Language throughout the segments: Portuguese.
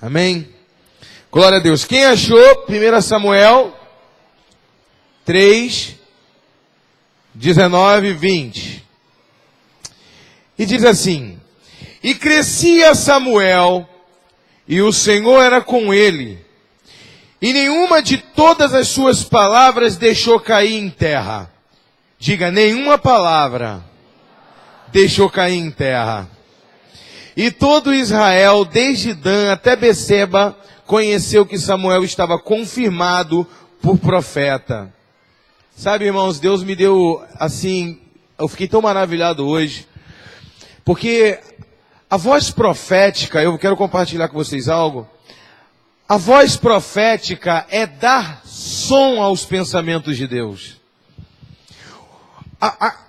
Amém? Glória a Deus. Quem achou 1 Samuel 3, 19 e 20? E diz assim: E crescia Samuel, e o Senhor era com ele, e nenhuma de todas as suas palavras deixou cair em terra. Diga, nenhuma palavra deixou cair em terra. E todo Israel, desde Dan até Beceba, conheceu que Samuel estava confirmado por profeta. Sabe, irmãos, Deus me deu assim, eu fiquei tão maravilhado hoje, porque a voz profética, eu quero compartilhar com vocês algo. A voz profética é dar som aos pensamentos de Deus.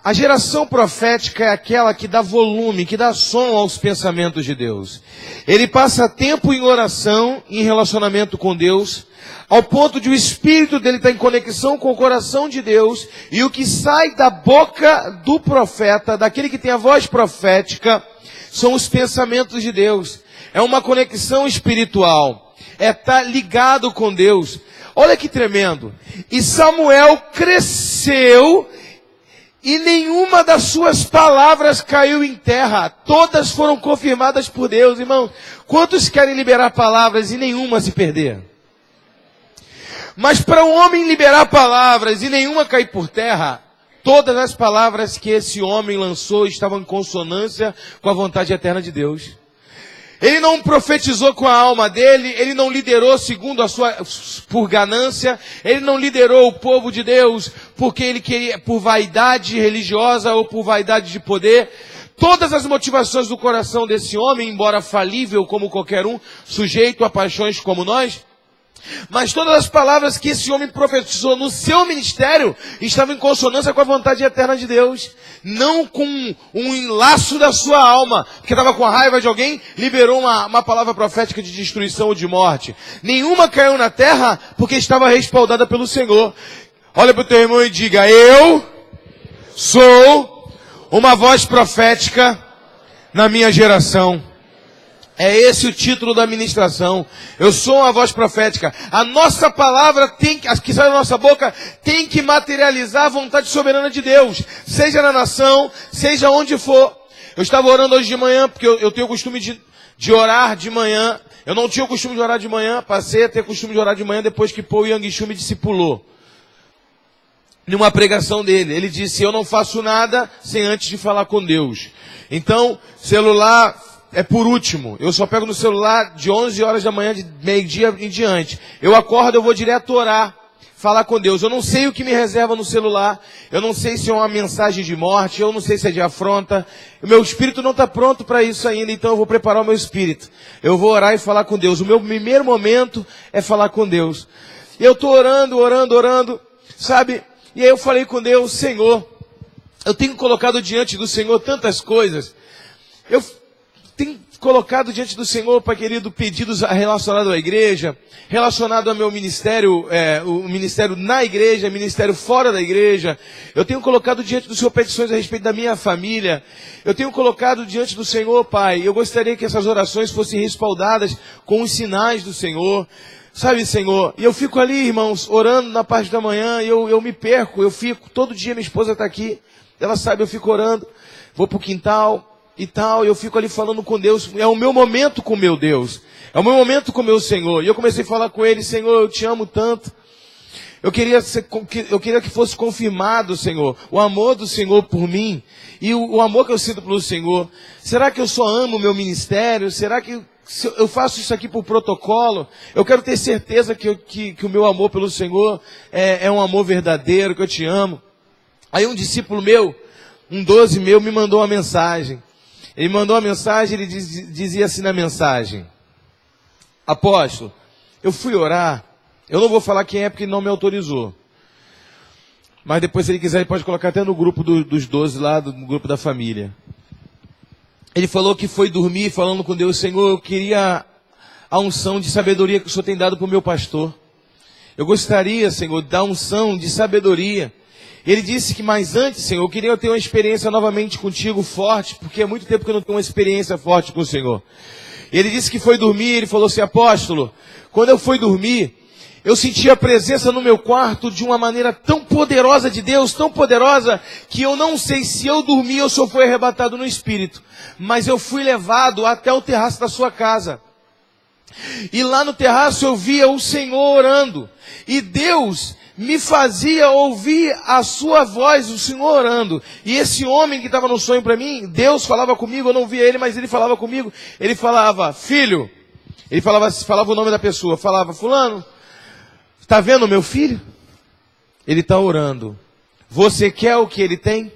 A geração profética é aquela que dá volume, que dá som aos pensamentos de Deus. Ele passa tempo em oração, em relacionamento com Deus, ao ponto de o espírito dele estar em conexão com o coração de Deus, e o que sai da boca do profeta, daquele que tem a voz profética, são os pensamentos de Deus. É uma conexão espiritual. É estar ligado com Deus. Olha que tremendo. E Samuel cresceu, e nenhuma das suas palavras caiu em terra. Todas foram confirmadas por Deus, irmão. Quantos querem liberar palavras e nenhuma se perder? Mas para o homem liberar palavras e nenhuma cair por terra, todas as palavras que esse homem lançou estavam em consonância com a vontade eterna de Deus. Ele não profetizou com a alma dele, ele não liderou segundo a sua, por ganância, ele não liderou o povo de Deus porque ele queria, por vaidade religiosa ou por vaidade de poder. Todas as motivações do coração desse homem, embora falível como qualquer um, sujeito a paixões como nós, mas todas as palavras que esse homem profetizou no seu ministério estavam em consonância com a vontade eterna de Deus. Não com um enlaço da sua alma, porque estava com a raiva de alguém, liberou uma palavra profética de destruição ou de morte. Nenhuma caiu na terra porque estava respaldada pelo Senhor. Olha para o teu irmão e diga: eu sou uma voz profética na minha geração. É esse o título da ministração. Eu sou uma voz profética. A nossa palavra que sai da nossa boca tem que materializar a vontade soberana de Deus. Seja na nação, seja onde for. Eu estava orando hoje de manhã, porque eu tenho o costume de orar de manhã. Eu não tinha o costume de orar de manhã, passei a ter o costume de orar de manhã depois que Paul Yang-Shu me discipulou. Numa pregação dele, ele disse: eu não faço nada sem antes de falar com Deus. Então, celular é por último. Eu só pego no celular de 11 horas da manhã, de meio-dia em diante. Eu acordo, eu vou direto orar, falar com Deus. Eu não sei o que me reserva no celular. Eu não sei se é uma mensagem de morte. Eu não sei se é de afronta. O meu espírito não está pronto para isso ainda. Então eu vou preparar o meu espírito. Eu vou orar e falar com Deus. O meu primeiro momento é falar com Deus. E eu estou orando, sabe? E aí eu falei com Deus: Senhor, eu tenho colocado diante do Senhor tantas coisas. Eu tenho colocado diante do Senhor, Pai querido, pedidos relacionados à igreja, relacionado ao meu ministério, o ministério na igreja, ministério fora da igreja. Eu tenho colocado diante do Senhor petições a respeito da minha família. Eu tenho colocado diante do Senhor, Pai. Eu gostaria que essas orações fossem respaldadas com os sinais do Senhor. Sabe, Senhor, e eu fico ali, irmãos, orando na parte da manhã, e eu me perco, todo dia minha esposa está aqui, ela sabe, eu fico orando, vou para o quintal e tal, e eu fico ali falando com Deus. É o meu momento com meu Deus, é o meu momento com o meu Senhor. E eu comecei a falar com Ele: Senhor, eu te amo tanto. Eu queria que fosse confirmado, Senhor, o amor do Senhor por mim, e o amor que eu sinto pelo Senhor. Será que eu só amo o meu ministério? Será que eu faço isso aqui por protocolo? Eu quero ter certeza que o meu amor pelo Senhor é um amor verdadeiro, que eu te amo. Aí um discípulo meu, um 12 meu, me mandou uma mensagem. Ele mandou uma mensagem, ele dizia assim na mensagem: apóstolo, eu fui orar, eu não vou falar quem é porque ele não me autorizou. Mas depois, se ele quiser, ele pode colocar até no grupo dos 12 lá, no grupo da família. Ele falou que foi dormir falando com Deus: Senhor, eu queria a unção de sabedoria que o Senhor tem dado para o meu pastor. Eu gostaria, Senhor, da unção de sabedoria. Ele disse que, mas antes, Senhor, eu queria ter uma experiência novamente contigo forte, porque há muito tempo que eu não tenho uma experiência forte com o Senhor. Ele disse que foi dormir, ele falou assim: apóstolo, quando eu fui dormir, eu senti a presença no meu quarto de uma maneira tão poderosa de Deus, tão poderosa, que eu não sei se eu dormi ou se eu fui arrebatado no espírito. Mas eu fui levado até o terraço da sua casa. E lá no terraço eu via o Senhor orando. E Deus me fazia ouvir a sua voz, o Senhor orando. E esse homem que estava no sonho para mim, Deus falava comigo, eu não via ele, mas ele falava comigo. Ele falava: filho. Ele falava o nome da pessoa, falava: fulano, está vendo meu filho? Ele está orando. Você quer o que ele tem?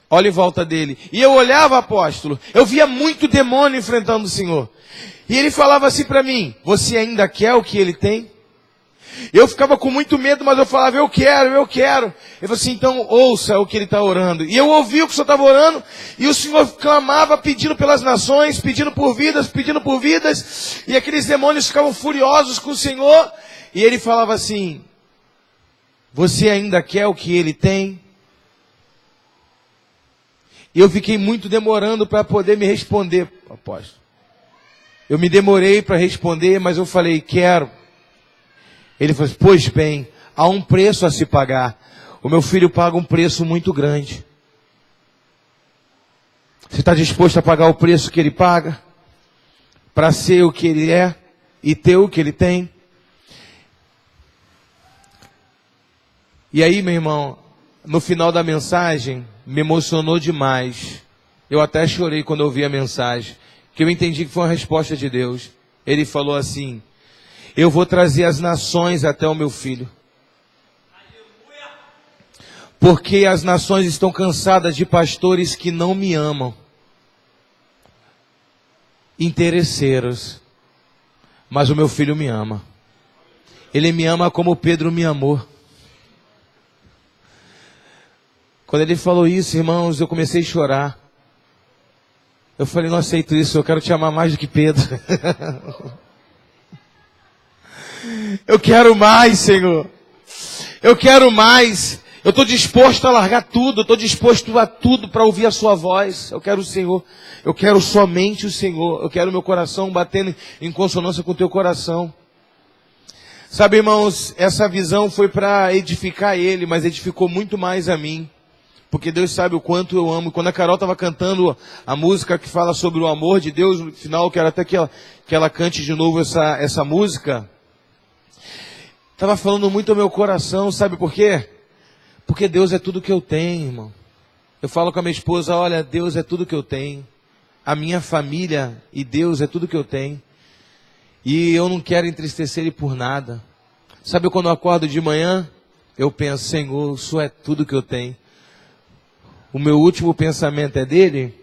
Olha em volta dele. E eu olhava, apóstolo, eu via muito demônio enfrentando o Senhor. E ele falava assim para mim: você ainda quer o que ele tem? Eu ficava com muito medo, mas eu falava: eu quero, eu quero. Ele falou assim: então ouça o que ele está orando. E eu ouvi o que o Senhor estava orando, e o Senhor clamava pedindo pelas nações, pedindo por vidas, e aqueles demônios ficavam furiosos com o Senhor, e ele falava assim: você ainda quer o que ele tem? E eu fiquei muito demorando para poder me responder, apóstolo. Eu me demorei para responder, mas eu falei: quero. Ele falou: pois bem, há um preço a se pagar. O meu filho paga um preço muito grande. Você está disposto a pagar o preço que ele paga? Para ser o que ele é e ter o que ele tem? E aí, meu irmão, no final da mensagem, me emocionou demais. Eu até chorei quando eu ouvi a mensagem, que eu entendi que foi uma resposta de Deus. Ele falou assim: eu vou trazer as nações até o meu filho. Porque as nações estão cansadas de pastores que não me amam. Interesseiros. Mas o meu filho me ama. Ele me ama como Pedro me amou. Quando ele falou isso, irmãos, eu comecei a chorar. Eu falei: não aceito isso, eu quero te amar mais do que Pedro. Eu quero mais, Senhor. Eu quero mais. Eu estou disposto a largar tudo. Eu estou disposto a tudo para ouvir a sua voz. Eu quero o Senhor. Eu quero somente o Senhor. Eu quero meu coração batendo em consonância com o teu coração. Sabe, irmãos, essa visão foi para edificar ele, mas edificou muito mais a mim. Porque Deus sabe o quanto eu amo. Quando a Carol estava cantando a música que fala sobre o amor de Deus, no final eu quero até que ela cante de novo essa música. Estava falando muito ao meu coração, sabe por quê? Porque Deus é tudo que eu tenho, irmão. Eu falo com a minha esposa: olha, Deus é tudo que eu tenho. A minha família e Deus é tudo que eu tenho. E eu não quero entristecer Ele por nada. Sabe, quando eu acordo de manhã, eu penso: Senhor, isso é tudo que eu tenho. O meu último pensamento é dele,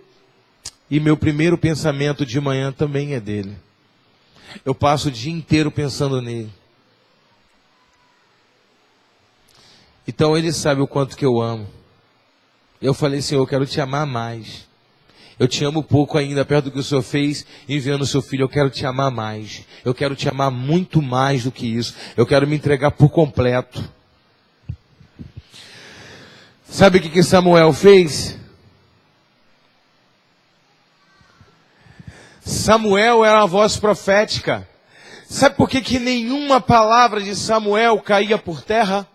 e meu primeiro pensamento de manhã também é dele. Eu passo o dia inteiro pensando nele. Então ele sabe o quanto que eu amo. Eu falei: Senhor, eu quero te amar mais. Eu te amo pouco ainda, perto do que o Senhor fez enviando o seu filho. Eu quero te amar mais. Eu quero te amar muito mais do que isso. Eu quero me entregar por completo. Sabe o que Samuel fez? Samuel era uma voz profética. Sabe por que nenhuma palavra de Samuel caía por terra?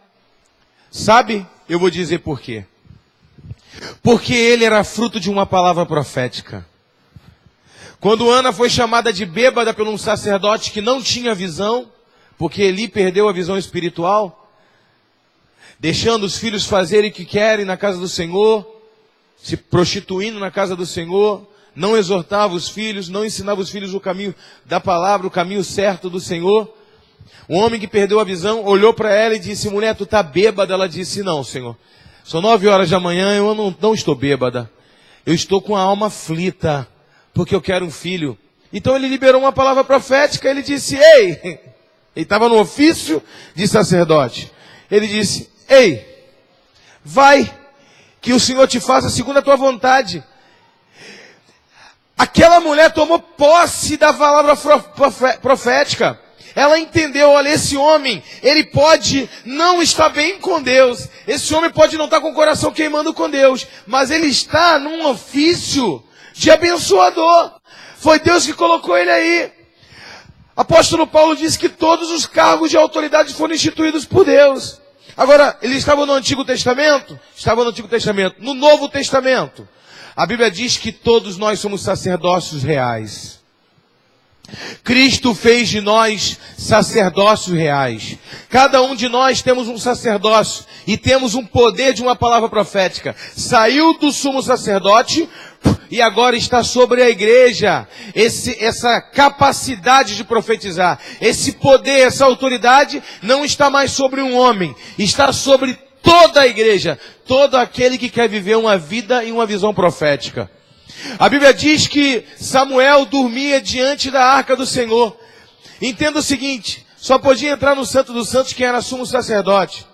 Sabe? Eu vou dizer por quê. Porque ele era fruto de uma palavra profética. Quando Ana foi chamada de bêbada por um sacerdote que não tinha visão, porque Eli perdeu a visão espiritual, deixando os filhos fazerem o que querem na casa do Senhor, se prostituindo na casa do Senhor, não exortava os filhos, não ensinava os filhos o caminho da palavra, o caminho certo do Senhor. Um homem que perdeu a visão olhou para ela e disse: mulher, tu está bêbada? Ela disse: não, Senhor, são 9 horas da manhã, eu não estou bêbada. Eu estou com a alma aflita, porque eu quero um filho. Então ele liberou uma palavra profética. Ele disse: ei, ele estava no ofício de sacerdote. Ele disse: ei, vai, que o Senhor te faça segundo a tua vontade. Aquela mulher tomou posse da palavra profética. Ela entendeu: olha, esse homem, ele pode não estar bem com Deus. Esse homem pode não estar com o coração queimando com Deus. Mas ele está num ofício de abençoador. Foi Deus que colocou ele aí. Apóstolo Paulo disse que todos os cargos de autoridade foram instituídos por Deus. Agora, ele estava no Antigo Testamento? Estava no Antigo Testamento. No Novo Testamento, a Bíblia diz que todos nós somos sacerdócios reais. Cristo fez de nós sacerdócios reais. Cada um de nós temos um sacerdócio e temos um poder de uma palavra profética. Saiu do sumo sacerdote e agora está sobre a igreja. Essa capacidade de profetizar, esse poder, essa autoridade não está mais sobre um homem, está sobre toda a igreja, todo aquele que quer viver uma vida e uma visão profética. A Bíblia diz que Samuel dormia diante da arca do Senhor. Entenda o seguinte, só podia entrar no Santo dos Santos quem era sumo sacerdote.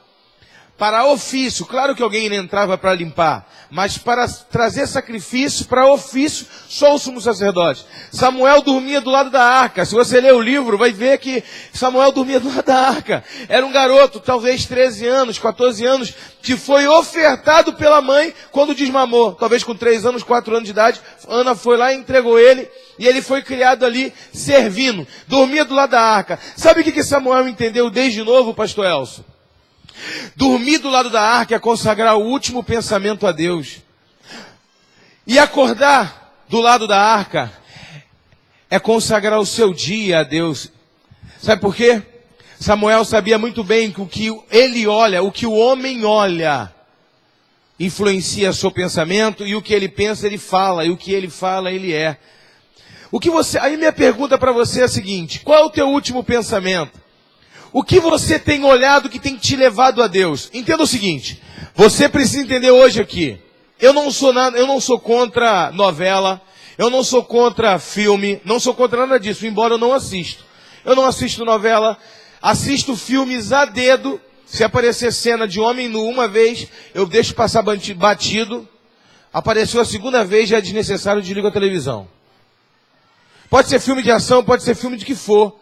Para ofício, claro que alguém entrava para limpar, mas para trazer sacrifício, para ofício, só o sumo sacerdote. Samuel dormia do lado da arca. Se você ler o livro, vai ver que Samuel dormia do lado da arca. Era um garoto, talvez 13 anos, 14 anos, que foi ofertado pela mãe quando desmamou. Talvez com 3 anos, 4 anos de idade, Ana foi lá e entregou ele, e ele foi criado ali servindo. Dormia do lado da arca. Sabe o que Samuel entendeu desde novo, pastor Elson? Dormir do lado da arca é consagrar o último pensamento a Deus. E acordar do lado da arca é consagrar o seu dia a Deus. Sabe por quê? Samuel sabia muito bem que o que ele olha, o que o homem olha, influencia seu pensamento, e o que ele pensa, ele fala, e o que ele fala, ele é. Aí minha pergunta para você é a seguinte: qual é o teu último pensamento? O que você tem olhado que tem te levado a Deus? Entenda o seguinte, você precisa entender hoje aqui, eu não sou contra novela, eu não sou contra filme, não sou contra nada disso, embora eu não assisto. Eu não assisto novela, assisto filmes a dedo. Se aparecer cena de homem nu uma vez, eu deixo passar batido. Apareceu a segunda vez, já é desnecessário, eu desligo a televisão. Pode ser filme de ação, pode ser filme de que for.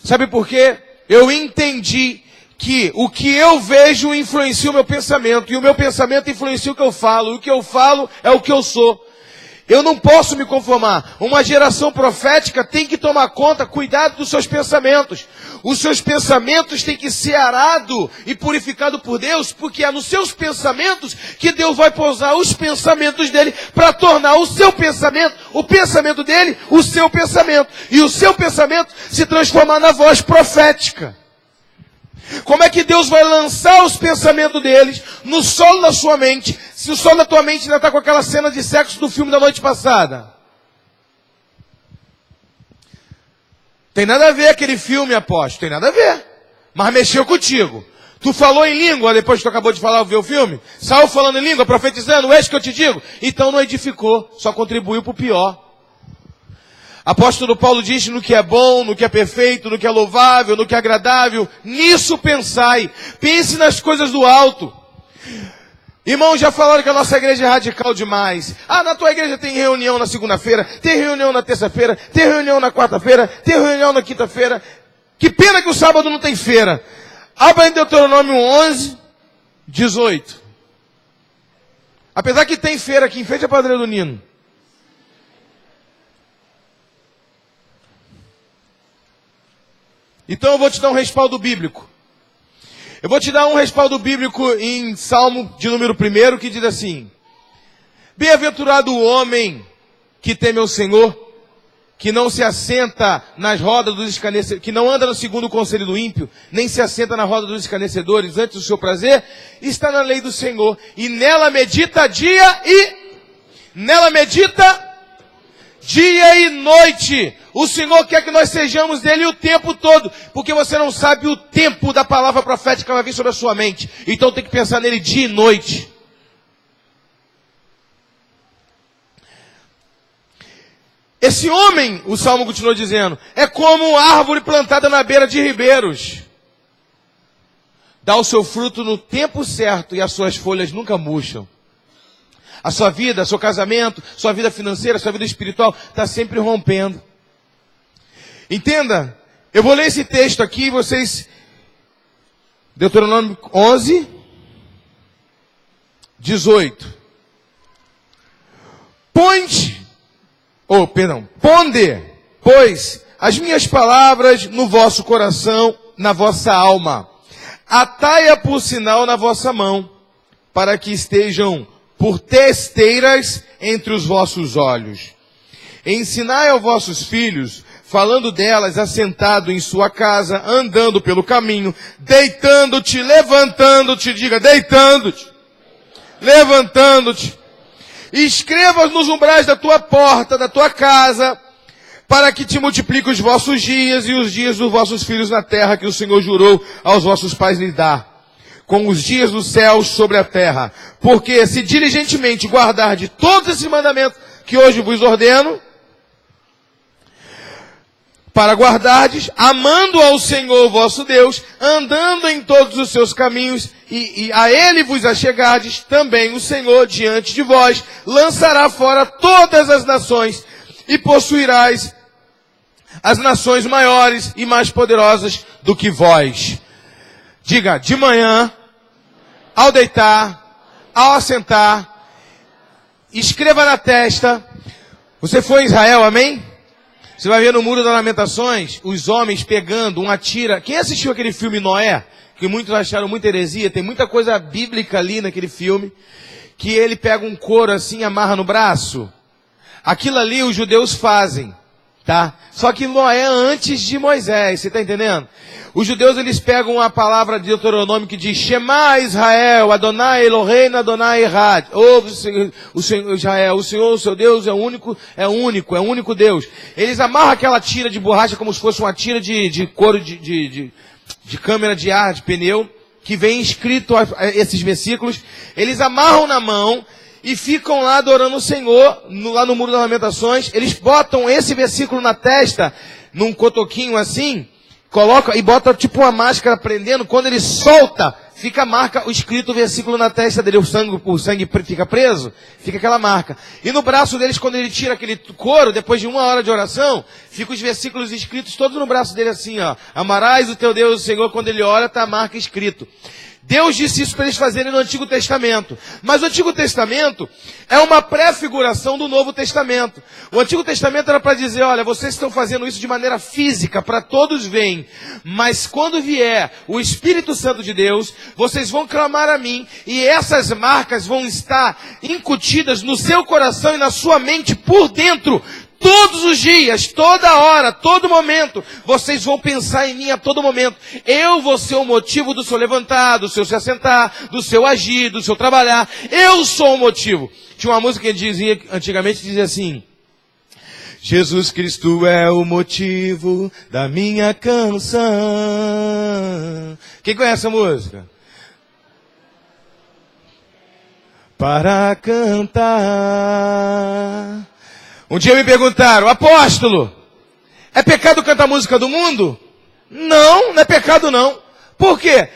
Sabe por quê? Eu entendi que o que eu vejo influencia o meu pensamento, e o meu pensamento influencia o que eu falo, e o que eu falo é o que eu sou. Eu não posso me conformar. Uma geração profética tem que tomar conta, cuidado dos seus pensamentos. Os seus pensamentos têm que ser arados e purificados por Deus, porque é nos seus pensamentos que Deus vai pousar os pensamentos dele para tornar o seu pensamento, o pensamento dele, o seu pensamento. E o seu pensamento se transformar na voz profética. Como é que Deus vai lançar os pensamentos deles no solo da sua mente, se o solo da tua mente ainda está com aquela cena de sexo do filme da noite passada? Tem nada a ver aquele filme, apóstolo, tem nada a ver. Mas mexeu contigo. Tu falou em língua depois que tu acabou de falar, ver o filme? Saiu falando em língua, profetizando, é isso que eu te digo? Então não edificou, só contribuiu para o pior. Apóstolo Paulo diz: no que é bom, no que é perfeito, no que é louvável, no que é agradável, nisso pensai. Pense nas coisas do alto. Irmãos, já falaram que a nossa igreja é radical demais. Ah, na tua igreja tem reunião na segunda-feira, tem reunião na terça-feira, tem reunião na quarta-feira, tem reunião na quinta-feira. Que pena que o sábado não tem feira. Abra em Deuteronômio 11, 18. Apesar que tem feira aqui em frente à Padre do Nino. Então eu vou te dar um respaldo bíblico. Eu vou te dar um respaldo bíblico em Salmo de número 1, que diz assim: bem-aventurado o homem que teme ao Senhor, que não se assenta nas rodas dos escarnecedores, que não anda no segundo conselho do ímpio, nem se assenta na roda dos escarnecedores, antes do seu prazer está na lei do Senhor, e nela medita dia e noite. O Senhor quer que nós sejamos dele o tempo todo, porque você não sabe o tempo da palavra profética que vai vir sobre a sua mente. Então tem que pensar nele dia e noite. Esse homem, o Salmo continua dizendo, é como árvore plantada na beira de ribeiros. Dá o seu fruto no tempo certo e as suas folhas nunca murcham. A sua vida, seu casamento, sua vida financeira, sua vida espiritual está sempre rompendo. Entenda, eu vou ler esse texto aqui, vocês, Deuteronômio 11, 18. Ponde, pois, as minhas palavras no vosso coração, na vossa alma. Atai-a por sinal na vossa mão, para que estejam por testeiras entre os vossos olhos. Ensinai aos vossos filhos, falando delas assentado em sua casa, andando pelo caminho, deitando-te, levantando-te, diga, deitando-te, levantando-te. Escrevas nos umbrais da tua porta, da tua casa, para que te multiplique os vossos dias e os dias dos vossos filhos na terra que o Senhor jurou aos vossos pais lhe dar, com os dias dos céus sobre a terra. Porque se diligentemente guardar de todos esses mandamentos que hoje vos ordeno, para guardardes, amando ao Senhor vosso Deus, andando em todos os seus caminhos, e a Ele vos achegardes, também o Senhor diante de vós lançará fora todas as nações, e possuirás as nações maiores e mais poderosas do que vós. Diga, de manhã, ao deitar, ao assentar, escreva na testa. Você foi em Israel, amém? Você vai ver no Muro das Lamentações, os homens pegando uma tira. Quem assistiu aquele filme Noé? Que muitos acharam muita heresia. Tem muita coisa bíblica ali naquele filme. Que ele pega um couro assim e amarra no braço. Aquilo ali os judeus fazem, tá? Só que Noé antes de Moisés, você está entendendo? Os judeus, eles pegam a palavra de Deuteronômio que diz, Shema Israel, Adonai Eloheinu, Adonai Echad. Ouve o Senhor Israel, o Senhor, o seu Deus, é o único Deus. Eles amarram aquela tira de borracha como se fosse uma tira de couro de câmera de ar, de pneu, que vem escrito esses versículos. Eles amarram na mão e ficam lá adorando o Senhor, lá no Muro das Lamentações. Eles botam esse versículo na testa, num cotoquinho assim, coloca e bota tipo uma máscara prendendo. Quando ele solta, fica a marca, o escrito, o versículo na testa dele. O sangue fica preso, fica aquela marca. E no braço deles, quando ele tira aquele couro, depois de 1 hora de oração, fica os versículos escritos todos no braço dele assim, ó. Amarás o teu Deus, o Senhor, quando ele ora, tá a marca escrito. Deus disse isso para eles fazerem no Antigo Testamento. Mas o Antigo Testamento é uma pré-figuração do Novo Testamento. O Antigo Testamento era para dizer, olha, vocês estão fazendo isso de maneira física, para todos verem. Mas quando vier o Espírito Santo de Deus, vocês vão clamar a mim, e essas marcas vão estar incutidas no seu coração e na sua mente por dentro. Todos os dias, toda hora, todo momento, vocês vão pensar em mim a todo momento. Eu vou ser o motivo do seu levantar, do seu se assentar, do seu agir, do seu trabalhar. Eu sou o motivo. Tinha uma música que dizia, antigamente dizia assim, Jesus Cristo é o motivo da minha canção. Quem conhece a música? Para cantar. Um dia me perguntaram, apóstolo, é pecado cantar música do mundo? Não, não é pecado não. Por quê?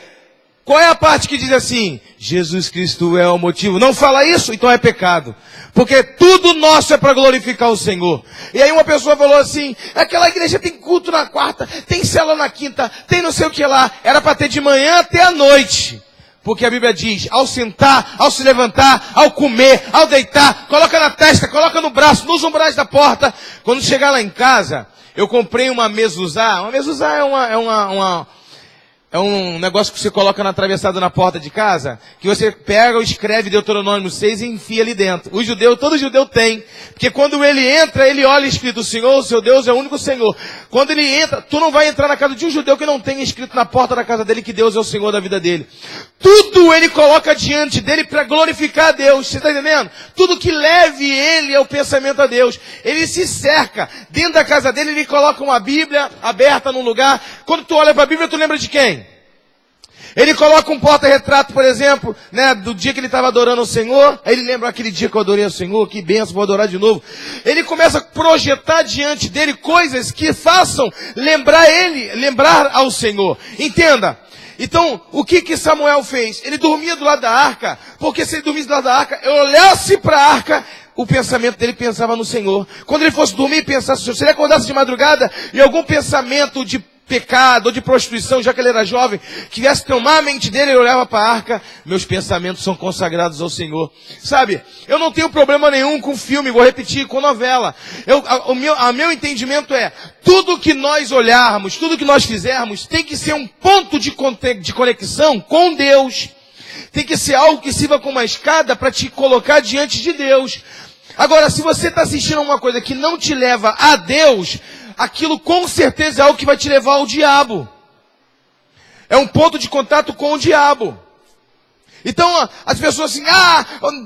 Qual é a parte que diz assim, Jesus Cristo é o motivo? Não fala isso, então é pecado. Porque tudo nosso é para glorificar o Senhor. E aí uma pessoa falou assim, aquela igreja tem culto na quarta, tem célula na quinta, tem não sei o que lá. Era para ter de manhã até a noite. Porque a Bíblia diz, ao sentar, ao se levantar, ao comer, ao deitar, coloca na testa, coloca no braço, nos umbrais da porta. Quando chegar lá em casa, eu comprei uma mezuzá. Uma mezuzá é um negócio que você coloca na travessada na porta de casa, que você pega ou escreve Deuteronômio 6 e enfia ali dentro. O judeu, todo judeu tem. Porque quando ele entra, ele olha escrito, o Senhor, o seu Deus é o único Senhor. Quando ele entra, tu não vai entrar na casa de um judeu que não tenha escrito na porta da casa dele que Deus é o Senhor da vida dele. Tudo ele coloca diante dele para glorificar a Deus. Você está entendendo? Tudo que leve ele ao pensamento a Deus. Ele se cerca. Dentro da casa dele, ele coloca uma Bíblia aberta num lugar. Quando tu olha para a Bíblia, tu lembra de quem? Ele coloca um porta-retrato, por exemplo, né, do dia que ele estava adorando o Senhor. Aí ele lembra aquele dia que eu adorei o Senhor, que benção, vou adorar de novo. Ele começa a projetar diante dele coisas que façam lembrar ao Senhor. Entenda. Então, o que Samuel fez? Ele dormia do lado da arca, porque se ele dormisse do lado da arca, eu olhasse para a arca, o pensamento dele pensava no Senhor. Quando ele fosse dormir, pensasse no Senhor. Se ele acordasse de madrugada e algum pensamento de pecado ou de prostituição, já que ele era jovem, que viesse tomar a mente dele, ele olhava para a arca, meus pensamentos são consagrados ao Senhor. Sabe, eu não tenho problema nenhum com filme, vou repetir, com novela. O meu entendimento é, tudo que nós olharmos, tudo que nós fizermos, tem que ser um ponto de conexão com Deus. Tem que ser algo que sirva como uma escada para te colocar diante de Deus. Agora, se você está assistindo a uma coisa que não te leva a Deus, aquilo com certeza é algo que vai te levar ao diabo. É um ponto de contato com o diabo. Então, as pessoas assim,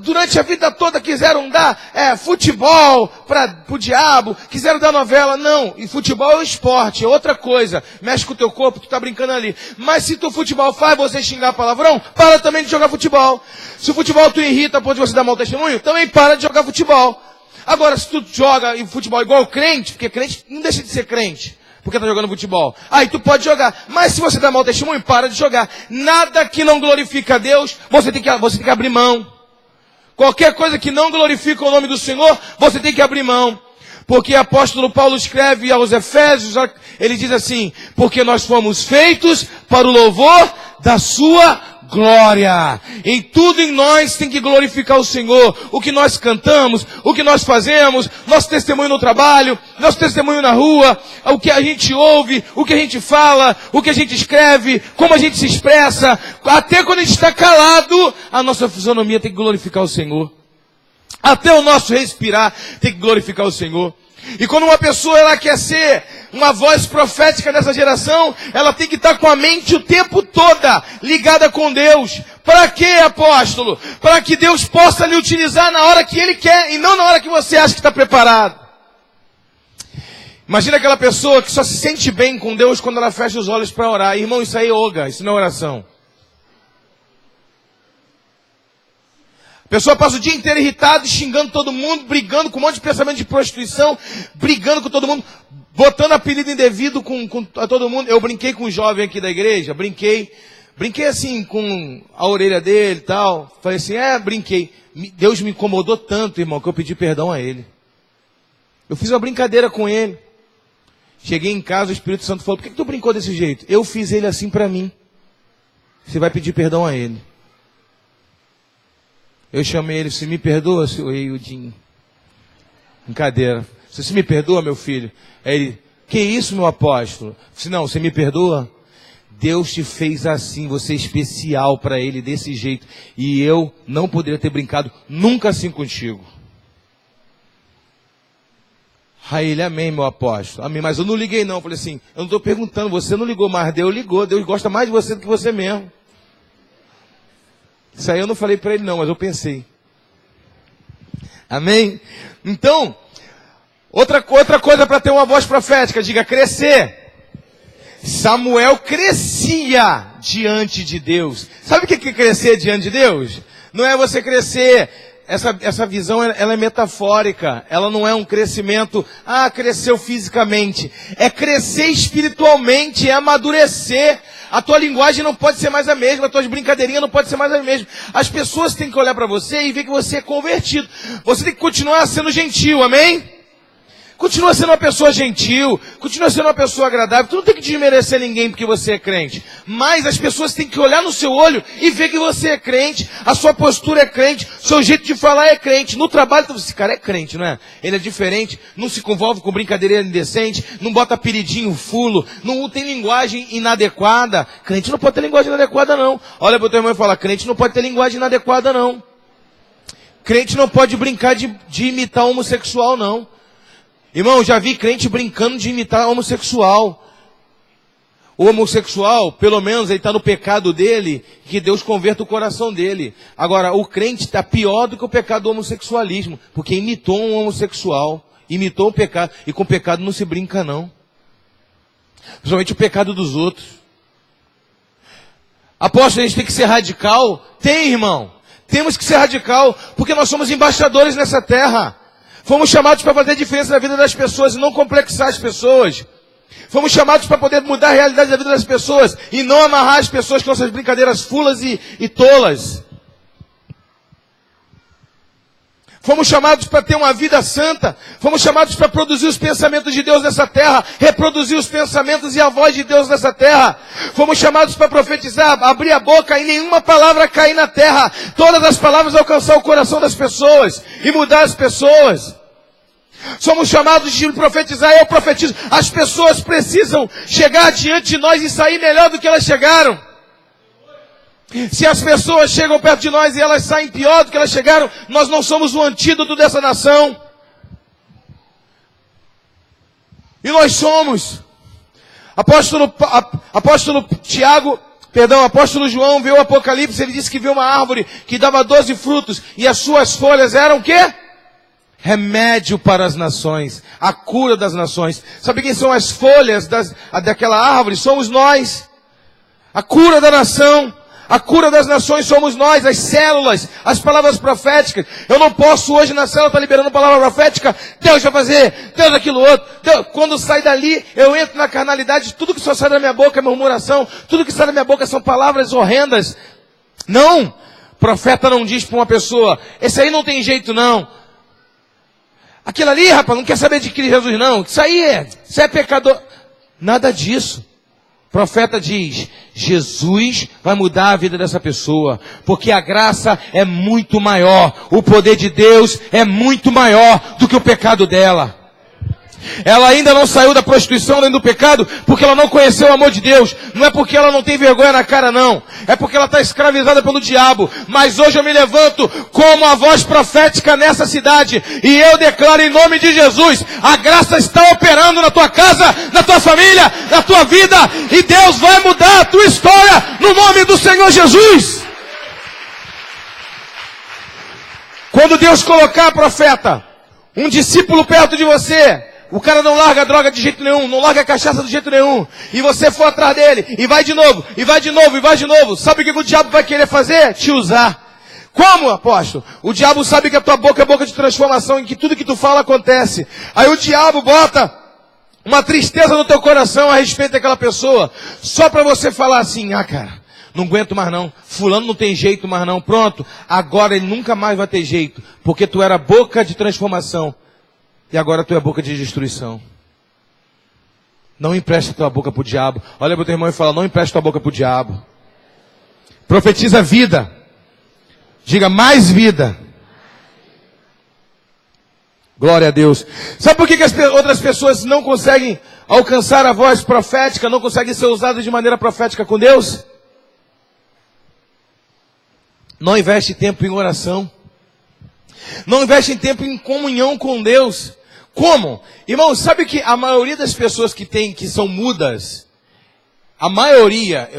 durante a vida toda quiseram dar futebol para o diabo, quiseram dar novela. Não, e futebol é um esporte, é outra coisa. Mexe com o teu corpo, tu tá brincando ali. Mas se o futebol faz você xingar palavrão, para também de jogar futebol. Se o futebol tu irrita a ponto de você dar mau testemunho, também para de jogar futebol. Agora, se tu joga em futebol igual crente, porque crente não deixa de ser crente, porque tá jogando futebol. Aí tu pode jogar. Mas se você dá mau testemunho, para de jogar. Nada que não glorifica a Deus, você tem que abrir mão. Qualquer coisa que não glorifica o nome do Senhor, você tem que abrir mão. Porque o apóstolo Paulo escreve aos Efésios, ele diz assim, porque nós fomos feitos para o louvor da sua glória. Em tudo em nós tem que glorificar o Senhor. O que nós cantamos, o que nós fazemos, nosso testemunho no trabalho, nosso testemunho na rua, o que a gente ouve, o que a gente fala, o que a gente escreve, como a gente se expressa, até quando a gente está calado, a nossa fisionomia tem que glorificar o Senhor. Até o nosso respirar tem que glorificar o Senhor. E quando uma pessoa ela quer ser uma voz profética nessa geração, ela tem que estar com a mente o tempo todo ligada com Deus. Para quê, apóstolo? Para que Deus possa lhe utilizar na hora que Ele quer e não na hora que você acha que está preparado. Imagina aquela pessoa que só se sente bem com Deus quando ela fecha os olhos para orar. Irmão, isso aí é yoga, isso não é oração. A pessoa passa o dia inteiro irritada, xingando todo mundo, brigando com um monte de pensamento de prostituição, brigando com todo mundo, botando apelido indevido com todo mundo. Eu brinquei com um jovem aqui da igreja, brinquei assim com a orelha dele e tal. Falei assim, brinquei. Deus me incomodou tanto, irmão, que eu pedi perdão a ele. Eu fiz uma brincadeira com ele. Cheguei em casa, o Espírito Santo falou, por que tu brincou desse jeito? Eu fiz ele assim para mim. Você vai pedir perdão a ele. Eu chamei ele, você me perdoa, seu Eildinho? Brincadeira. Você me perdoa, meu filho? Aí ele, que isso, meu apóstolo? Eu disse, não, você me perdoa? Deus te fez assim, você é especial para ele desse jeito. E eu não poderia ter brincado nunca assim contigo. Aí ele, amém, meu apóstolo. Amém, mas eu não liguei não. Eu falei assim, eu não estou perguntando, você não ligou, mas Deus ligou. Deus gosta mais de você do que você mesmo. Isso aí eu não falei para ele não, mas eu pensei. Amém? Então, outra coisa para ter uma voz profética, diga crescer. Samuel crescia diante de Deus. Sabe o que é crescer diante de Deus? Não é você crescer, essa visão ela é metafórica, ela não é um crescimento, cresceu fisicamente. É crescer espiritualmente, é amadurecer. A tua linguagem não pode ser mais a mesma, as tuas brincadeirinhas não podem ser mais as mesmas. As pessoas têm que olhar para você e ver que você é convertido. Você tem que continuar sendo gentil, amém? Continua sendo uma pessoa gentil, continua sendo uma pessoa agradável. Tu não tem que desmerecer ninguém porque você é crente. Mas as pessoas têm que olhar no seu olho e ver que você é crente. A sua postura é crente, seu jeito de falar é crente. No trabalho, esse cara é crente, não é? Ele é diferente, não se convolve com brincadeira indecente, não bota apelidinho fulo, não tem linguagem inadequada. Crente não pode ter linguagem inadequada, não. Olha para o teu irmão e fala, crente não pode ter linguagem inadequada, não. Crente não pode brincar de imitar homossexual, não. Irmão, já vi crente brincando de imitar homossexual. O homossexual, pelo menos, ele está no pecado dele, que Deus converta o coração dele. Agora, o crente está pior do que o pecado do homossexualismo, porque imitou um homossexual, imitou um pecado, e com pecado não se brinca não. Principalmente o pecado dos outros. Apóstolo, a gente tem que ser radical? Tem, irmão. Temos que ser radical, porque nós somos embaixadores nessa terra. Fomos chamados para fazer diferença na vida das pessoas e não complexar as pessoas. Fomos chamados para poder mudar a realidade da vida das pessoas e não amarrar as pessoas com essas brincadeiras fulas e tolas. Fomos chamados para ter uma vida santa. Fomos chamados para produzir os pensamentos de Deus nessa terra. Reproduzir os pensamentos e a voz de Deus nessa terra. Fomos chamados para profetizar, abrir a boca e nenhuma palavra cair na terra. Todas as palavras alcançar o coração das pessoas e mudar as pessoas. Somos chamados de profetizar, eu profetizo. As pessoas precisam chegar diante de nós e sair melhor do que elas chegaram. Se as pessoas chegam perto de nós e elas saem pior do que elas chegaram, nós não somos o antídoto dessa nação. E nós somos. Apóstolo João viu o Apocalipse, ele disse que viu uma árvore que dava 12 frutos e as suas folhas eram o quê? Remédio para as nações, a cura das nações. Sabe quem são as folhas daquela árvore? Somos nós. A cura da nação. A cura das nações somos nós, as células, as palavras proféticas. Eu não posso hoje na célula estar liberando palavra profética. Deus vai fazer, Deus aquilo outro. Deus, quando sai dali, eu entro na carnalidade. Tudo que só sai da minha boca é murmuração. Tudo que sai da minha boca são palavras horrendas. Não, profeta não diz para uma pessoa, esse aí não tem jeito não. Aquilo ali, rapaz, não quer saber de Cristo Jesus não. Isso é pecador. Nada disso. O profeta diz, Jesus vai mudar a vida dessa pessoa, porque a graça é muito maior, o poder de Deus é muito maior do que o pecado dela. Ela ainda não saiu da prostituição nem do pecado, porque ela não conheceu o amor de Deus. Não é porque ela não tem vergonha na cara não, é porque ela está escravizada pelo diabo. Mas hoje eu me levanto como a voz profética nessa cidade, e eu declaro em nome de Jesus, a graça está operando na tua casa, na tua família, na tua vida, e Deus vai mudar a tua história, no nome do Senhor Jesus. Quando Deus colocar, profeta, um discípulo perto de você, o cara não larga a droga de jeito nenhum, não larga a cachaça de jeito nenhum, e você for atrás dele, e vai de novo, e vai de novo, e vai de novo, sabe o que o diabo vai querer fazer? Te usar. Como, apóstolo? O diabo sabe que a tua boca é boca de transformação, em que tudo que tu fala acontece. Aí o diabo bota uma tristeza no teu coração a respeito daquela pessoa, só para você falar assim, cara, não aguento mais não, fulano não tem jeito mais não, pronto, agora ele nunca mais vai ter jeito, porque tu era boca de transformação. E agora tu é boca de destruição. Não empresta tua boca para o diabo. Olha para o teu irmão e fala, não empresta tua boca para o diabo. Profetiza vida. Diga mais vida. Glória a Deus. Sabe por que as outras pessoas não conseguem alcançar a voz profética, não conseguem ser usadas de maneira profética com Deus? Não investe tempo em oração. Não investe tempo em comunhão com Deus. Como? Irmão, sabe que a maioria das pessoas que são mudas, a maioria,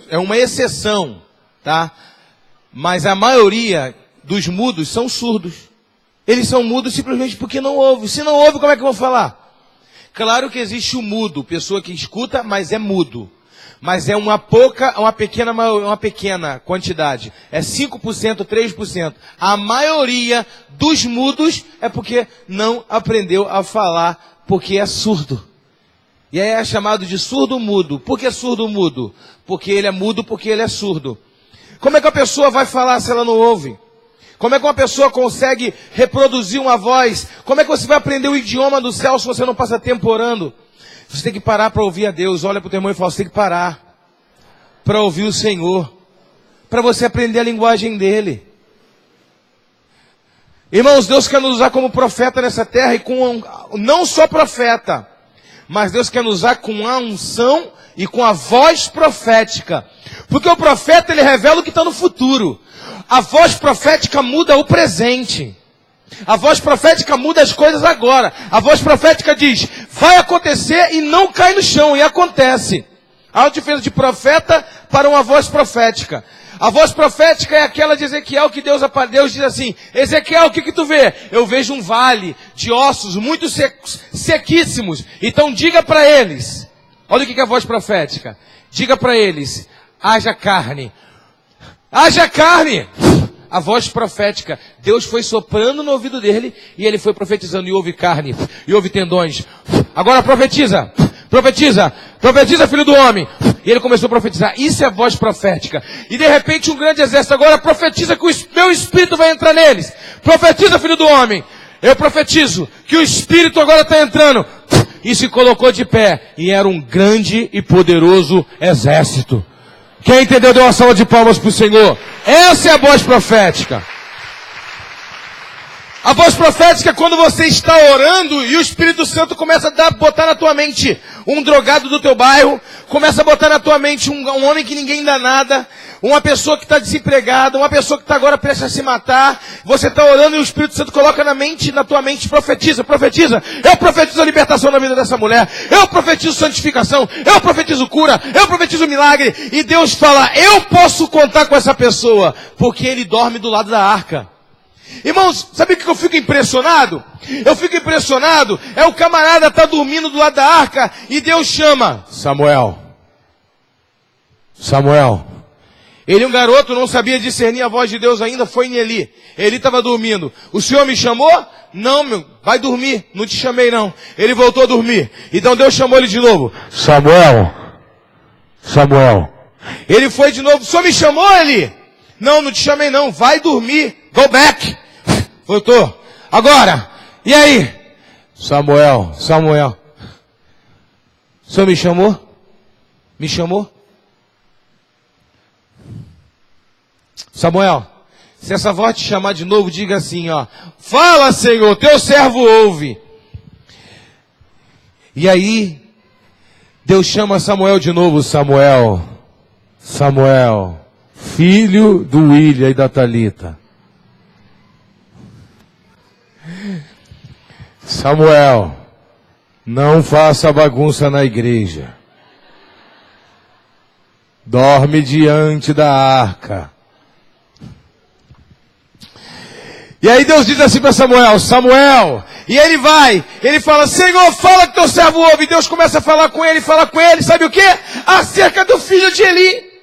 é uma exceção, tá? Mas a maioria dos mudos são surdos. Eles são mudos simplesmente porque não ouvem. Se não ouve, como é que vão falar? Claro que existe o mudo, pessoa que escuta, mas é mudo. Mas é uma pequena quantidade. É 5%, 3%. A maioria dos mudos é porque não aprendeu a falar, porque é surdo. E aí é chamado de surdo-mudo. Por que surdo-mudo? Porque ele é mudo, porque ele é surdo. Como é que a pessoa vai falar se ela não ouve? Como é que uma pessoa consegue reproduzir uma voz? Como é que você vai aprender o idioma do céu se você não passa tempo orando? Você tem que parar para ouvir a Deus. Olha para o teu irmão e fala, você tem que parar para ouvir o Senhor, para você aprender a linguagem dele. Irmãos, Deus quer nos usar como profeta nessa terra, e não só profeta, mas Deus quer nos usar com a unção e com a voz profética. Porque o profeta, ele revela o que está no futuro. A voz profética muda o presente. A voz profética muda as coisas agora. A voz profética diz, vai acontecer e não cai no chão, e acontece. Há uma diferença de profeta para uma voz profética. A voz profética é aquela de Ezequiel, que Deus diz assim, Ezequiel, o que tu vê? Eu vejo um vale de ossos muito secos, sequíssimos. Então diga para eles, olha o que é a voz profética. Diga para eles, haja carne. Haja carne! A voz profética, Deus foi soprando no ouvido dele, e ele foi profetizando, e houve carne, e houve tendões. Agora profetiza, Profetiza, profetiza, filho do homem. E ele começou a profetizar. Isso é voz profética. E de repente um grande exército agora profetiza que o meu espírito vai entrar neles. Profetiza, filho do homem. Eu profetizo que o espírito agora está entrando. E se colocou de pé. E era um grande e poderoso exército. Quem entendeu deu uma salva de palmas para o Senhor. Essa é a voz profética. A voz profética é quando você está orando e o Espírito Santo começa a botar na tua mente um drogado do teu bairro, começa a botar na tua mente um homem que ninguém dá nada, uma pessoa que está desempregada, uma pessoa que está agora prestes a se matar. Você está orando e o Espírito Santo coloca na tua mente, profetiza, profetiza. Eu profetizo a libertação na vida dessa mulher. Eu profetizo santificação. Eu profetizo cura. Eu profetizo milagre. E Deus fala, eu posso contar com essa pessoa, porque ele dorme do lado da arca. Irmãos, sabe o que eu fico impressionado? Eu fico impressionado, o camarada tá dormindo do lado da arca e Deus chama Samuel. Samuel. Ele, um garoto, não sabia discernir a voz de Deus ainda, foi em Eli. Eli estava dormindo. O Senhor me chamou? Não, meu, vai dormir. Não te chamei não. Ele voltou a dormir. Então Deus chamou ele de novo. Samuel. Samuel. Ele foi de novo. O Senhor me chamou, Eli? Não, não te chamei não. Vai dormir. Go back. Voltou. Agora. E aí? Samuel. Samuel. O Senhor me chamou? Me chamou? Samuel, se essa voz te chamar de novo, diga assim, ó. Fala, Senhor, teu servo ouve. E aí, Deus chama Samuel de novo. Samuel. Samuel. Filho do William e da Thalita. Samuel, não faça bagunça na igreja. Dorme diante da arca. E aí Deus diz assim para Samuel, Samuel, e ele vai, ele fala, Senhor, fala que teu servo ouve. E Deus começa a falar com ele, sabe o quê? Acerca do filho de Eli.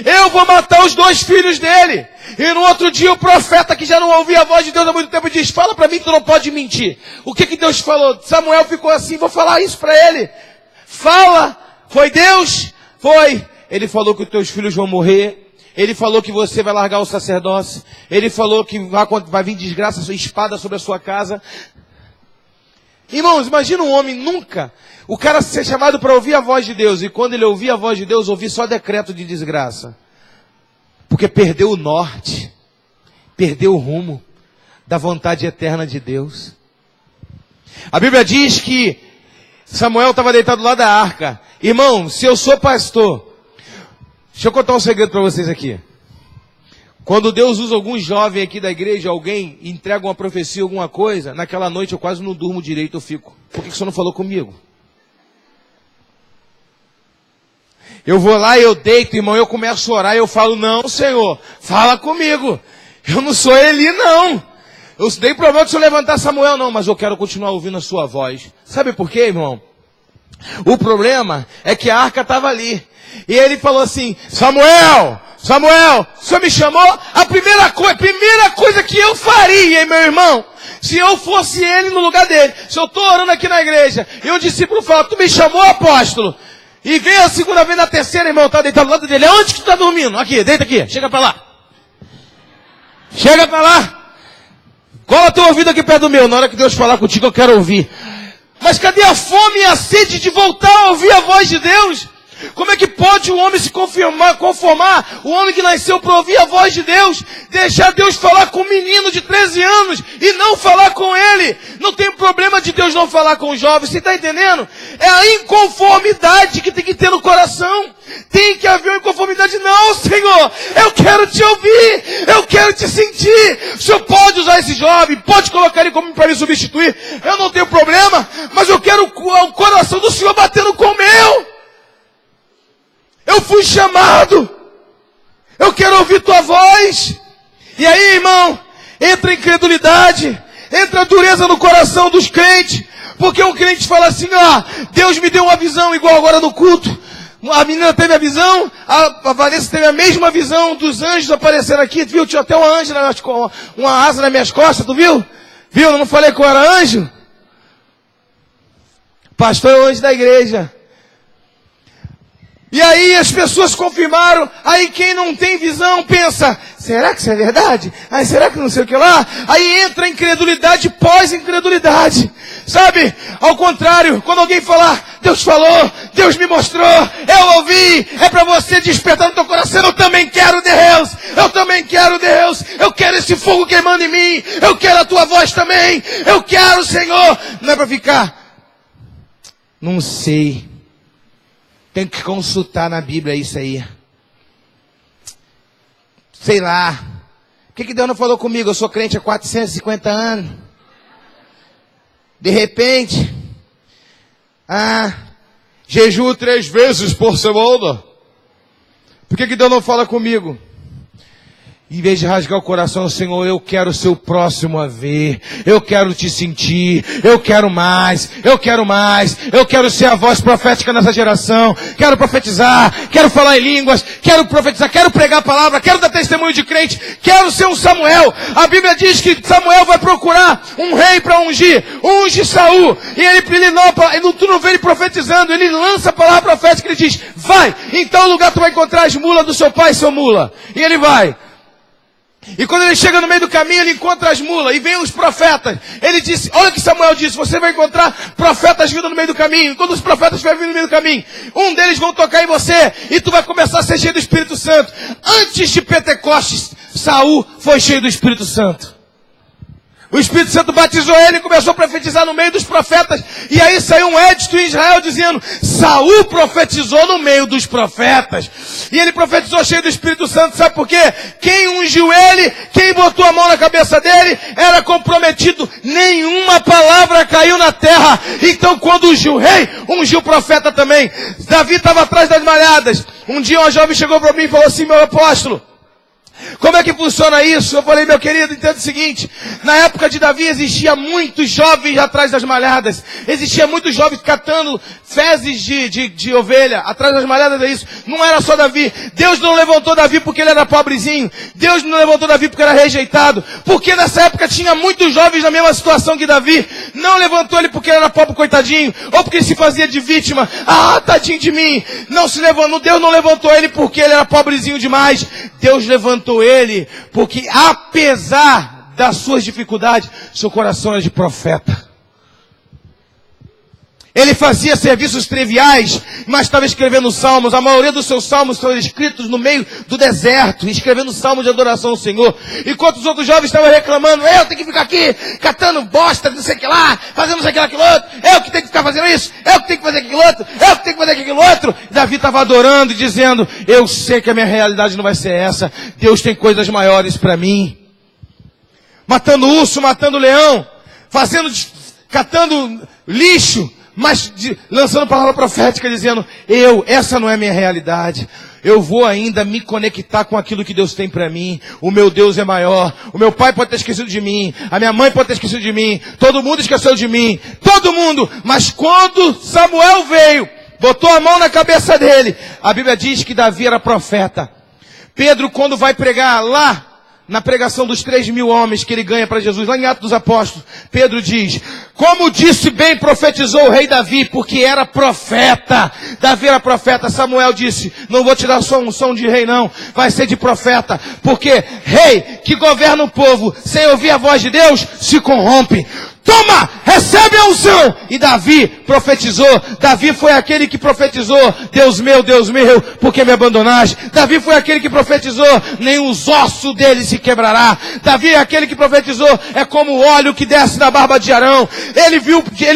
Eu vou matar os 2 filhos dele. E no outro dia o profeta que já não ouvia a voz de Deus há muito tempo diz, fala para mim que tu não pode mentir. O que Deus falou? Samuel ficou assim, vou falar isso para ele. Fala, foi Deus? Foi. Ele falou que os teus filhos vão morrer. Ele falou que você vai largar o sacerdócio. Ele falou que vai vir desgraça, sua espada sobre a sua casa. Irmãos, imagina um homem nunca, o cara ser chamado para ouvir a voz de Deus, e quando ele ouvia a voz de Deus, ouvir só decreto de desgraça. Porque perdeu o norte, perdeu o rumo da vontade eterna de Deus. A Bíblia diz que Samuel estava deitado lá da arca. Irmão, se eu sou pastor, deixa eu contar um segredo para vocês aqui. Quando Deus usa algum jovem aqui da igreja, alguém entrega uma profecia, alguma coisa, naquela noite eu quase não durmo direito, eu fico. Por que o senhor não falou comigo? Eu vou lá e eu deito, irmão, eu começo a orar e eu falo, não, Senhor, fala comigo. Eu não sou Eli, não. Eu não tenho problema de se eu levantar Samuel, não, mas eu quero continuar ouvindo a sua voz. Sabe por quê, irmão? O problema é que a arca estava ali. E ele falou assim, Samuel, Samuel, o senhor me chamou? A primeira coisa que eu faria, hein, meu irmão, se eu fosse ele no lugar dele, se eu estou orando aqui na igreja, e o discípulo fala, tu me chamou, apóstolo? E vem a segunda vez, na terceira, irmão, tá deitado do lado dele. Onde que tu tá dormindo? Aqui, deita aqui, chega pra lá. Chega pra lá. Cola teu ouvido aqui perto do meu. Na hora que Deus falar contigo, eu quero ouvir. Mas cadê a fome e a sede de voltar a ouvir a voz de Deus? Como é que pode o homem se conformar, o homem que nasceu para ouvir a voz de Deus, deixar Deus falar com um menino de 13 anos e não falar com ele? Não tem problema de Deus não falar com os jovens, você está entendendo? É a inconformidade que tem que ter no coração. Tem que haver uma inconformidade. Não, Senhor, eu quero te ouvir, eu quero te sentir. O Senhor pode usar esse jovem, pode colocar ele como para me substituir, eu não tenho problema, mas eu quero o coração do Senhor batendo com o meu. Eu fui chamado. Eu quero ouvir tua voz. E aí, irmão, entra a incredulidade, entra a dureza no coração dos crentes. Porque um crente fala assim, Deus me deu uma visão igual agora no culto. A menina teve a visão, a Vanessa teve a mesma visão dos anjos aparecendo aqui. Viu? Tinha até uma asa nas minhas costas, tu viu? Viu? Eu não falei que eu era anjo? Pastor é o anjo da igreja. E aí as pessoas confirmaram, aí quem não tem visão pensa, será que isso é verdade? Aí será que não sei o que lá? Aí entra a incredulidade pós-incredulidade. Sabe? Ao contrário, quando alguém falar, Deus falou, Deus me mostrou, eu ouvi, é para você despertar no teu coração, eu também quero Deus, eu também quero Deus, eu quero esse fogo queimando em mim, eu quero a tua voz também, eu quero, Senhor. Não é para ficar, não sei, tenho que consultar na Bíblia isso aí. Sei lá, o que Deus não falou comigo? Eu sou crente há 450 anos. De repente, jejuo 3 vezes por semana. Por que Deus não fala comigo? Em vez de rasgar o coração, Senhor, eu quero ser o próximo a ver. Eu quero te sentir. Eu quero mais. Eu quero mais. Eu quero ser a voz profética nessa geração. Quero profetizar. Quero falar em línguas. Quero profetizar. Quero pregar a palavra. Quero dar testemunho de crente. Quero ser um Samuel. A Bíblia diz que Samuel vai procurar um rei para ungir. Unge Saul. E tu não vê ele profetizando. Ele lança a palavra profética. Ele diz, vai. Em tal lugar tu vai encontrar as mulas do seu pai, seu mula. E ele vai. E quando ele chega no meio do caminho, ele encontra as mulas, e vem os profetas. Ele disse, olha o que Samuel disse, você vai encontrar profetas vindo no meio do caminho. Quando os profetas estiverem vindo no meio do caminho, um deles vão tocar em você, e tu vai começar a ser cheio do Espírito Santo. Antes de Pentecostes, Saul foi cheio do Espírito Santo. O Espírito Santo batizou ele e começou a profetizar no meio dos profetas. E aí saiu um edito em Israel dizendo, Saul profetizou no meio dos profetas. E ele profetizou cheio do Espírito Santo, sabe por quê? Quem ungiu ele, quem botou a mão na cabeça dele, era comprometido. Nenhuma palavra caiu na terra. Então quando ungiu o rei, ungiu o profeta também. Davi estava atrás das malhadas. Um dia uma jovem chegou para mim e falou assim, meu apóstolo, como é que funciona isso? Eu falei, meu querido, entenda o seguinte, na época de Davi existia muitos jovens atrás das malhadas, existia muitos jovens catando fezes de ovelha, atrás das malhadas, é isso, não era só Davi. Deus não levantou Davi porque ele era pobrezinho, Deus não levantou Davi porque era rejeitado, porque nessa época tinha muitos jovens na mesma situação que Davi. Não levantou ele porque ele era pobre, coitadinho, ou porque ele se fazia de vítima, tadinho de mim. Não se levantou, Deus não levantou ele porque ele era pobrezinho demais. Deus levantou ele porque, apesar das suas dificuldades, seu coração era de profeta. Ele fazia serviços triviais, mas estava escrevendo salmos. A maioria dos seus salmos foram escritos no meio do deserto, escrevendo salmos de adoração ao Senhor. Enquanto os outros jovens estavam reclamando, eu tenho que ficar aqui, catando bosta, não sei o que lá, fazendo não sei o que lá, aquilo outro, eu que tenho que ficar fazendo isso, eu que tenho que fazer aquilo outro, eu que tenho que fazer aquilo outro. Davi estava adorando e dizendo, eu sei que a minha realidade não vai ser essa, Deus tem coisas maiores para mim. Matando urso, matando leão, catando lixo, mas lançando palavra profética, dizendo, essa não é a minha realidade. Eu vou ainda me conectar com aquilo que Deus tem para mim. O meu Deus é maior. O meu pai pode ter esquecido de mim. A minha mãe pode ter esquecido de mim. Todo mundo esqueceu de mim. Todo mundo. Mas quando Samuel veio, botou a mão na cabeça dele, a Bíblia diz que Davi era profeta. Pedro, quando vai pregar lá, na pregação dos 3.000 homens que ele ganha para Jesus, lá em Atos dos Apóstolos, Pedro diz, como disse bem, profetizou o rei Davi, porque era profeta. Davi era profeta. Samuel disse, não vou te dar só um som de rei não, vai ser de profeta, porque rei que governa o povo sem ouvir a voz de Deus, se corrompe. Toma, recebe a unção. E Davi profetizou. Davi foi aquele que profetizou, Deus meu, por que me abandonaste? Davi foi aquele que profetizou, nem os ossos dele se quebrará. Davi é aquele que profetizou, é como o óleo que desce da barba de Arão. Ele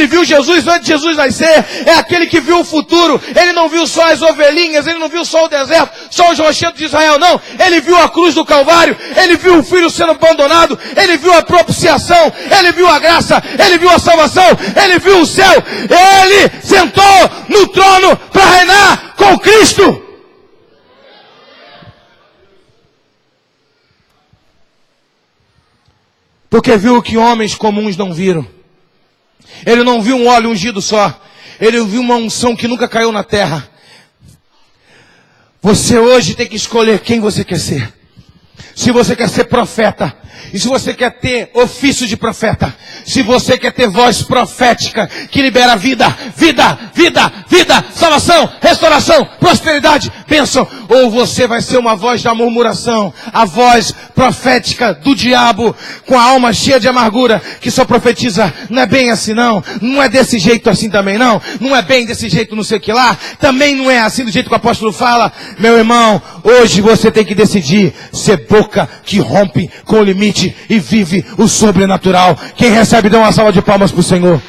viu Jesus antes de Jesus nascer. É aquele que viu o futuro. Ele não viu só as ovelhinhas, ele não viu só o deserto, só os rochedos de Israel, não. Ele viu a cruz do Calvário, ele viu o filho sendo abandonado, ele viu a propiciação, ele viu a graça, ele viu a salvação, ele viu o céu, ele sentou no trono para reinar com Cristo. Porque viu o que homens comuns não viram. Ele não viu um óleo ungido só, ele viu uma unção que nunca caiu na terra. Você hoje tem que escolher quem você quer ser. Se você quer ser profeta, E se você quer ter ofício de profeta, se você quer ter voz profética que libera vida, salvação, restauração, prosperidade, bênção, ou você vai ser uma voz da murmuração, a voz profética do diabo, com a alma cheia de amargura, que só profetiza, não é bem assim não, não é desse jeito assim também não, não é bem desse jeito não sei o que lá, também não é assim do jeito que o apóstolo fala. Meu irmão, hoje você tem que decidir ser boca que rompe com o limite e vive o sobrenatural. Quem recebe, dá uma salva de palmas para o Senhor.